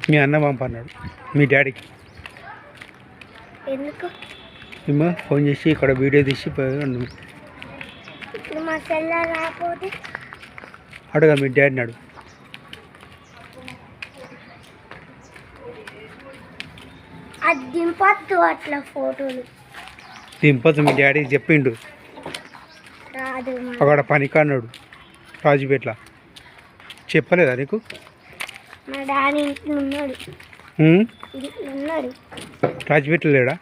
మీ అన్న పంపన్నాడు మీ డాడీకి. ఎందుకు ఏమో ఫోన్ చేసి ఇక్కడ వీడియో తీసి ఇప్పుడు మా సెల్ల రాకపోతే అడుగా మీ డాడీని అడుగు. అది దింపద్దు అట్లా ఫోటోలు దింపదు మీ డాడీకి చెప్పిండు. రాదు అక్కడ పనికాన్నాడు రాజుపేట్ల. చెప్పలేదా నీకు? మా డాడీ ఇంట్లో ఉన్నాడు. ఉన్నాడు రాజుపేట లేడా?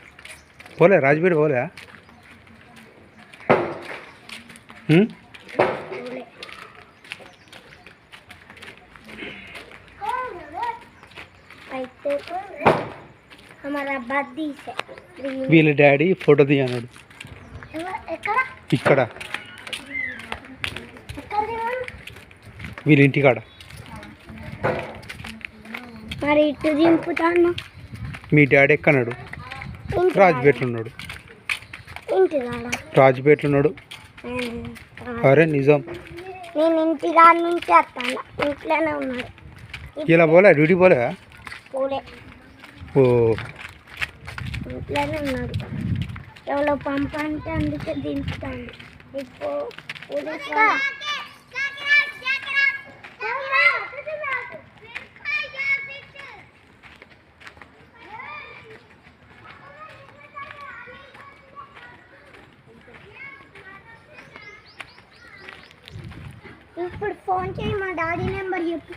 పోలే రాజుపేట పోలే? అయితే వీళ్ళ డాడీ ఫోటో తీయన్నాడు. ఇక్కడ వీళ్ళ ఇంటికాడ. మరి ఇటు దింపుతాను. మీ డాడీ ఎక్కన్నాడు? రాజుపేటలో ఉన్నాడు. రాజుపేటలో ఉన్నాడు. అరే నిజం. నేను ఇంటికాడ నుంచి వస్తాను. ఇంట్లోనే ఉన్నాడు. ఇలా పోలే డ్యూటీ పోలే? పోలే. ఓ ఇంట్లోనే ఉన్నాడు. ఎవరో పంపంటే అందుకే దింపుతాను. ఇప్పుడు ఫోన్ చేయి. మా డాడీ నెంబర్ చెప్పు.